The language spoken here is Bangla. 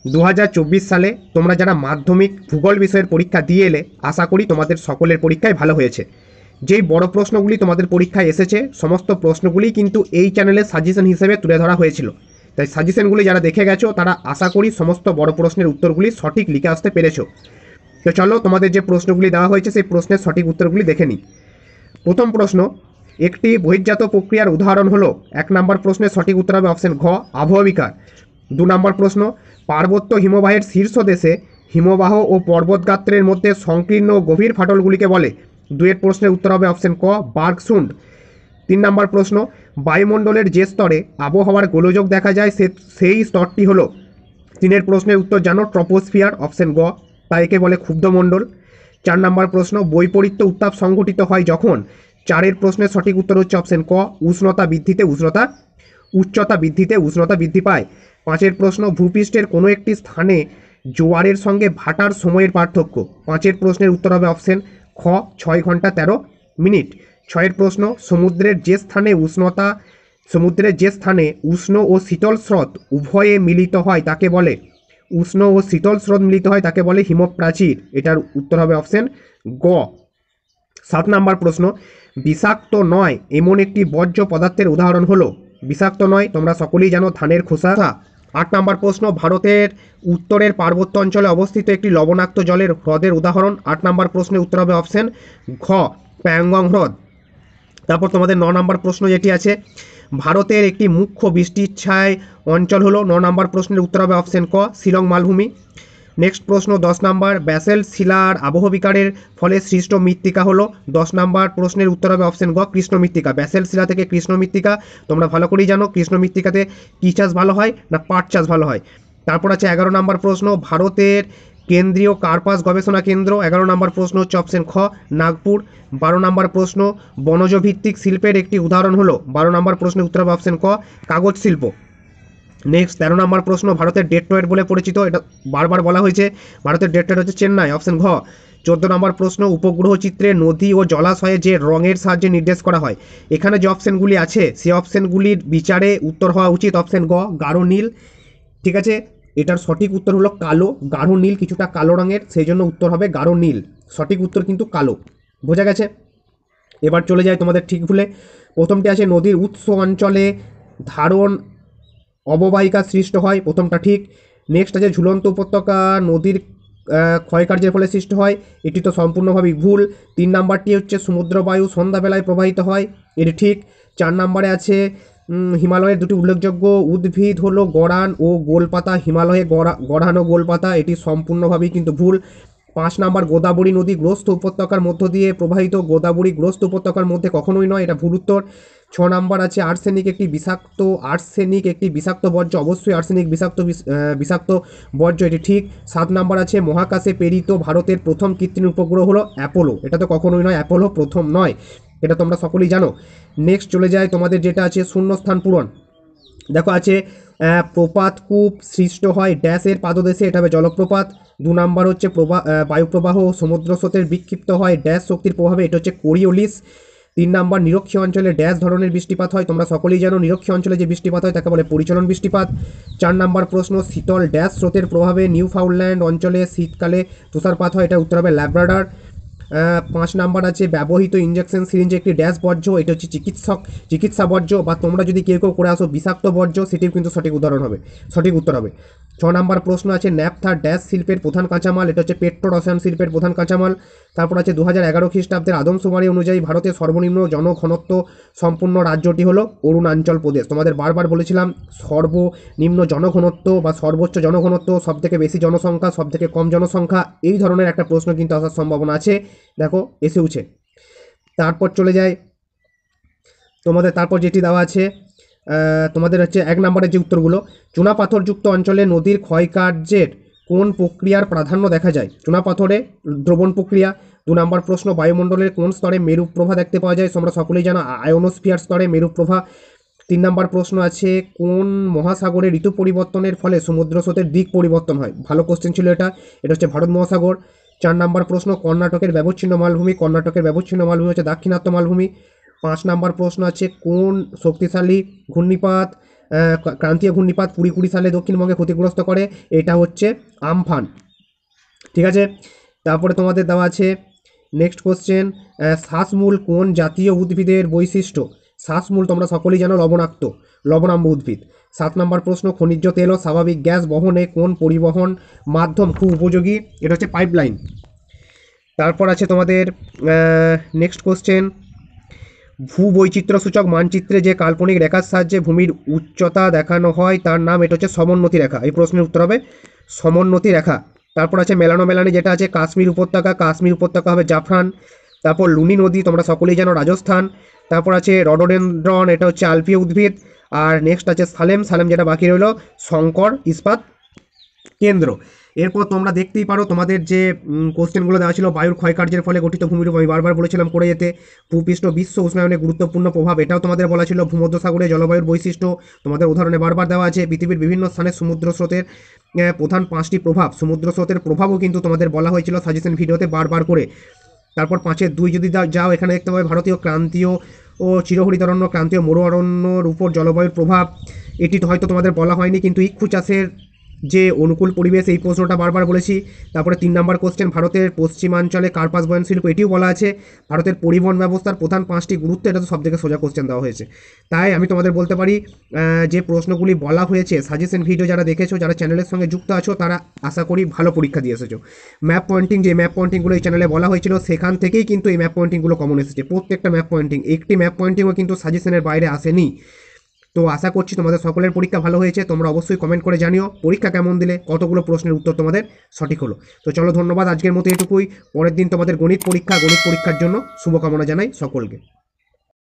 2024 সালে তোমরা যারা মাধ্যমিক ভূগোল বিষয়ের পরীক্ষা দিয়ে এলে, আশা করি তোমাদের সকলের পরীক্ষায় ভালো হয়েছে। যেই বড় প্রশ্নগুলি তোমাদের পরীক্ষায় এসেছে, সমস্ত প্রশ্নগুলি কিন্তু এই চ্যানেলে সাজেশন হিসেবে তুলে ধরা হয়েছিল। তাই সাজেশনগুলি যারা দেখে গেছো তারা আশা করি সমস্ত বড় প্রশ্নের উত্তরগুলি সঠিক লিখে আসতে পেরেছো। তো চলো তোমাদের যে প্রশ্নগুলি দেওয়া হয়েছে সেই প্রশ্নের সঠিক উত্তরগুলি দেখে নিই। প্রথম প্রশ্ন, একটি বহির্জাত প্রক্রিয়ার উদাহরণ হলো। 1 নম্বর প্রশ্নের সঠিক উত্তর হবে অপশন ঘ, আবহবিকার। 2 নম্বর প্রশ্ন, পার্বত্য হিমবাহের শীর্ষ দেশে হিমবাহ ও পর্বতগাত্রের মধ্যে সংকীর্ণ ও গভীর ফাটলগুলিকে বলে। 2 এর প্রশ্নের উত্তর হবে অপশন ক, বার্গসুন্ড। 3 নম্বর প্রশ্ন, বায়ুমণ্ডলের যে স্তরে আবহাওয়ার গোলযোগ দেখা যায় সেই স্তরটি হলো। 3 এর প্রশ্নের উত্তর জানো, ট্রপোস্ফিয়ার, অপশন গ, তাই একে বলে ক্ষুব্ধমণ্ডল। 4 নম্বর প্রশ্ন, বৈপরীত্য উত্তাপ সংঘটিত হয় যখন। 4 এর প্রশ্নের সঠিক উত্তর হচ্ছে অপশন ক, উষ্ণতা বৃদ্ধিতে উষ্ণতা বৃদ্ধি পায়। 5 এর প্রশ্ন, ভূপৃষ্ঠের কোনো একটি স্থানে জোয়ারের সঙ্গে ভাটার সময়ের পার্থক্য। 5 এর প্রশ্নের উত্তর হবে অপশন খ, 6 ঘন্টা 13 মিনিট। 6 এর প্রশ্ন, সমুদ্রের যে স্থানে উষ্ণ ও শীতল স্রোত উভয়ে মিলিত হয় তাকে বলে। উষ্ণ ও শীতল স্রোত মিলিত হয় তাকে বলে হিমপ্রাচীর। এটার উত্তর হবে অপশন গ। 7 নম্বর প্রশ্ন, বিষাক্ত নয় এমন একটি বর্জ্য পদার্থের উদাহরণ হলো। বিষাক্ত নয় তোমরা সকলেই জানো, ধানের খোসা। 8 নম্বর প্রশ্ন, ভারতের উত্তরের পার্বত্য অঞ্চলে অবস্থিত একটি লবণাক্ত জলের হ্রদের উদাহরণ। 8 নম্বর প্রশ্নের উত্তর হবে অপশন ঘ, প্যাংগং হ্রদ। তারপর তোমাদের 9 নম্বর প্রশ্ন যেটি আছে, ভারতের একটি মুখ্য বৃষ্টিচ্ছায় অঞ্চল হলো। 9 নম্বর প্রশ্নের উত্তর হবে অপশন ক, শিলং মালভূমি। নেক্সট প্রশ্ন 10 নাম্বার, ব্যাসেল্ট শিলার আবহবিকারের ফলে সৃষ্ট মৃত্তিকা হলো। 10 নাম্বার প্রশ্নের উত্তর হবে অপশন গ, কৃষ্ণ মৃত্তিকা। ব্যাসেল্ট শিলা থেকে কৃষ্ণ মৃত্তিকা তোমরা ভালো করেই জানো। কৃষ্ণ মৃত্তিকাতে কী চাষ ভালো হয় না, পাট চাষ ভালো হয়। তারপর আছে 11 নাম্বার প্রশ্ন, ভারতের কেন্দ্রীয় কার্পাস গবেষণা কেন্দ্র। 11 নাম্বার প্রশ্ন হচ্ছে অপশন খ, নাগপুর। 12 নাম্বার প্রশ্ন, বনজ ভিত্তিক শিল্পের একটি উদাহরণ হলো। 12 নাম্বার প্রশ্নের উত্তর হবে অপশন ক, কাগজ শিল্প। নেক্সট 13 নম্বর প্রশ্ন, ভারতের ডেট্রয়েট বলে পরিচিত, এটা বারবার বলা হয়েছে, ভারতের ডেট্রয়েট হচ্ছে চেন্নাই, অপশন ঘ। 14 নম্বর প্রশ্ন, উপগ্রহ চিত্রে নদী ও জলাশয়ে যে রঙের সাহায্যে নির্দেশ করা হয়। এখানে যে অপশনগুলি আছে সেই অপশনগুলির বিচারে উত্তর হওয়া উচিত অপশন গ, গাঢ় নীল। ঠিক আছে, এটার সঠিক উত্তর হলো কালো। গাঢ় নীল কিছুটা কালো রঙের, সেই জন্য উত্তর হবে গাঢ় নীল। সঠিক উত্তর কিন্তু কালো। বোঝা গেছে? এবার চলে যায় তোমাদের ঠিক ভুলে। প্রথমটি আছে, নদীর উৎস অঞ্চলে ধারণ অববাহিকা সৃষ্ট হয়, প্রথমটা ঠিক। নেক্সট আছে, ঝুলন্ত উপত্যকা নদীর ক্ষয়কার্যের ফলে সৃষ্ট হয়, এটি তো সম্পূর্ণভাবেই ভুল। 3 নাম্বারটি হচ্ছে, সমুদ্রবায়ু সন্ধ্যাবেলায় প্রবাহিত হয়, এটি ঠিক। 4 নাম্বারে আছে, হিমালয়ের দুটি উল্লেখযোগ্য উদ্ভিদ হলো গড়ান ও গোলপাতা। হিমালয়ে গড়ান ও গোলপাতা, এটি সম্পূর্ণভাবেই কিন্তু ভুল। 5 নাম্বার, গোদাবরী নদী গ্রস্ত উপত্যকার মধ্য দিয়ে প্রবাহিত। গোদাবরী গ্রস্ত উপত্যকার মধ্যে কখনোই নয়, এটা ভুল উত্তর। 6 নাম্বার আছে, আর্সেনিক একটি বিষাক্ত বর্জ্য। অবশ্যই আর্সেনিক বিষাক্ত বর্জ্য, এটি ঠিক। 7 নাম্বার আছে, মহাকাশে প্রেরিত ভারতের প্রথম কৃত্রিম উপগ্রহ হলো অ্যাপোলো। এটা তো কখনোই নয়, অ্যাপোলো প্রথম নয়, এটা তোমরা সকলেই জানো। নেক্সট চলে যায় তোমাদের যেটা আছে শূন্যস্থান পূরণ। দেখো আছে, প্রপাতকূপ সৃষ্ট হয় ড্যাশের পাদদেশে, এটা হবে জলপ্রপাত। 2 নাম্বার হচ্ছে, বায়ুপ্রবাহ সমুদ্র স্রোতের বিক্ষিপ্ত হয় ড্যাশ শক্তির প্রভাবে, এটা হচ্ছে কোরিওলিস। 3 নাম্বার, নিরক্ষীয় অঞ্চলে ড্যাশ ধরনের বৃষ্টিপাত হয়, তোমরা সকলেই জানো নিরক্ষীয় অঞ্চলে যে বৃষ্টিপাত হয় তাকে বলে পরিচলন বৃষ্টিপাত। 4 নাম্বার প্রশ্ন, শীতল ড্যাশ স্রোতের প্রভাবে নিউফাউন্ডল্যান্ড অঞ্চলে শীতকালে তুষারপাত হয়, এটা উত্তর হবে ল্যাব্রাডর। 5 নাম্বার আছে, ব্যবহৃত ইঞ্জেকশন সিরিঞ্জে একটি ড্যাশ বর্জ্য, এটা হচ্ছে চিকিৎসা বর্জ্য, বা তোমরা যদি কেউ করে আসো বিষাক্ত বর্জ্য, সেটিও কিন্তু সঠিক উত্তর হবে। 6 নাম্বার প্রশ্ন আছে, ন্যাপথা ড্যাশ শিল্পের প্রধান কাঁচামাল, এটা হচ্ছে পেট্রো রসায়ন শিল্পের প্রধান কাঁচামাল। তারপর আছে 2011 খ্রিস্টাব্দের আদমশুমারি অনুযায়ী ভারতের সর্বনিম্ন জনঘনত্ব সম্পূর্ণ রাজ্যটি হলো অরুণাচল প্রদেশ। তোমাদের বারবার বলেছিলাম, সর্বনিম্ন জনঘনত্ব বা সর্বোচ্চ জনঘনত্ব, সবথেকে বেশি জনসংখ্যা, সবথেকে কম জনসংখ্যা, এই ধরনের একটা প্রশ্ন কিন্তু আসার সম্ভাবনা আছে। দেখো এসেওছে। তারপর চলে যায় তোমাদের, তারপর যেটি দেওয়া আছে তোমাদের হচ্ছে 1 নম্বরের যে উত্তরগুলো, চুনাপাথরযুক্ত অঞ্চলে নদীর ক্ষয়কার্যের কোন প্রক্রিয়ার প্রাধান্য দেখা যায়। চুনাপাথরে দ্রবণ প্রক্রিয়া। 2 নম্বর প্রশ্ন, বায়ুমণ্ডলের কোন স্তরে মেরু প্রভা দেখতে পাওয়া যায়, তোমরা সকলেই জানো আয়োনোস্ফিয়ার স্তরে মেরু প্রভা। 3 নম্বর প্রশ্ন আছে, কোন মহাসাগরে ঋতু পরিবর্তনের ফলে সমুদ্র স্রোতের দিক পরিবর্তন হয়। ভালো কোশ্চেন ছিল এটা, এটা হচ্ছে ভারত মহাসাগর। 4 নম্বর প্রশ্ন, কর্ণাটকের ব্যবচ্ছিন্ন মালভূমি হচ্ছে দাক্ষিণাত্য মালভূমি। 5 নম্বর প্রশ্ন আছে, কোন শক্তিশালী ঘূর্ণিপাত ক্রান্তীয় ঘূর্ণিপাত 2020 সালে দক্ষিণবঙ্গে ক্ষতিগ্রস্ত করে, এটা হচ্ছে আমফান। ঠিক আছে, তারপরে তোমাদের দেওয়া আছে নেক্সট কোশ্চেন, শ্বাসমূল কোন জাতীয় উদ্ভিদের বৈশিষ্ট্য? শ্বাসমূল তোমরা সকলেই জানো লবণাক্ত, লবণাম্ব উদ্ভিদ। 7 নম্বর প্রশ্ন, খনিজ তেল ও স্বাভাবিক গ্যাস বহনে কোন পরিবহন মাধ্যম খুব উপযোগী? এটা হচ্ছে পাইপলাইন। তারপর আছে তোমাদের নেক্সট কোশ্চেন, ভূবৈচিত্র্যসূচক মানচিত্রে যে কাল্পনিক রেখার সাহায্যে ভূমির উচ্চতা দেখানো হয় তার নাম, এটা হচ্ছে সমোন্নতি রেখা। এই প্রশ্নের উত্তর হবে সমোন্নতি রেখা। তারপর আছে মেলানি যেটা আছে কাশ্মীর উপত্যকা, কাশ্মীর উপত্যকা হবে জাফরান। তারপর লুনি নদী তোমরা সকলেই জানো রাজস্থান। তারপর আছে রডোডেনড্রন, এটা হচ্ছে আলপীয় উদ্ভিদ। আর নেক্সট আছে সালেম যেটা বাকি রইল শঙ্কর ইস্পাত কেন্দ্র। এরপর তোমরা দেখতেই পারো তোমাদের যে কোশ্চেনগুলো দেওয়া ছিল, বায়ুর ক্ষয়কার্যের ফলে গঠিত ভূমিরূপ আমি বারবার বলেছিলাম করে যেতে। ভূপৃষ্ঠ বিশ্ব উষ্ণায়নের গুরুত্বপূর্ণ প্রভাব, এটাও তোমাদের বলা ছিল। ভূমধ্যসাগরে জলবায়ুর বৈশিষ্ট্য তোমাদের উদাহরণে বারবার দেওয়া আছে। পৃথিবীর বিভিন্ন স্থানে সমুদ্র স্রোতের প্রধান 5টি প্রভাব, সমুদ্র স্রোতের প্রভাবও কিন্তু তোমাদের বলা হয়েছিল সাজেশন ভিডিওতে বারবার করে। তারপর 5-এর 2 যদি যাও, এখানে দেখতে পাবে ভারতীয় ক্রান্তীয় ও চিরহরিতারণ্য ক্রান্তীয় মরু অরণ্যর উপর জলবায়ুর প্রভাব, এটি তো হয়তো তোমাদের বলা হয়নি, কিন্তু ইক্ষু চাষের যে অনুকূল পরিবেশ, এই প্রশ্নটা বারবার বলেছি। তারপরে 3 নম্বর কোশ্চেন, ভারতের পশ্চিমাঞ্চলে কার্পাস বয়ন শিল্প, এটিও বলা আছে। ভারতের পরিবহন ব্যবস্থার প্রধান 5টি গুরুত্ব, এটা তো সবথেকে সোজা কোশ্চেন দেওয়া হয়েছে। তাই আমি তোমাদের বলতে পারি যে প্রশ্নগুলি বলা হয়েছে সাজেশন ভিডিও যারা দেখেছো, যারা চ্যানেলের সঙ্গে যুক্ত আছো, তারা আশা করি ভালো পরীক্ষা দিয়ে এসেছো। ম্যাপ পয়েন্টিং, যে ম্যাপ পয়েন্টিংগুলো এই চ্যানেলে বলা হয়েছিল, সেখান থেকেই কিন্তু এই ম্যাপ পয়েন্টিংগুলো কমন এসেছে। প্রত্যেকটা ম্যাপ পয়েন্টিং, একটি ম্যাপ পয়েন্টিংও কিন্তু সাজেশনের বাইরে আসেনি। তো আশা করছি তোমাদের সকলের পরীক্ষা ভালো হয়েছে। তোমরা অবশ্যই কমেন্ট করে জানিও পরীক্ষা কেমন দিলে, কতগুলো প্রশ্নের উত্তর তোমাদের সঠিক হলো। তো চলো, ধন্যবাদ, আজকের মতো এটুকুই। পরের দিন তোমাদের গণিত পরীক্ষার জন্য শুভকামনা জানাই সকলকে।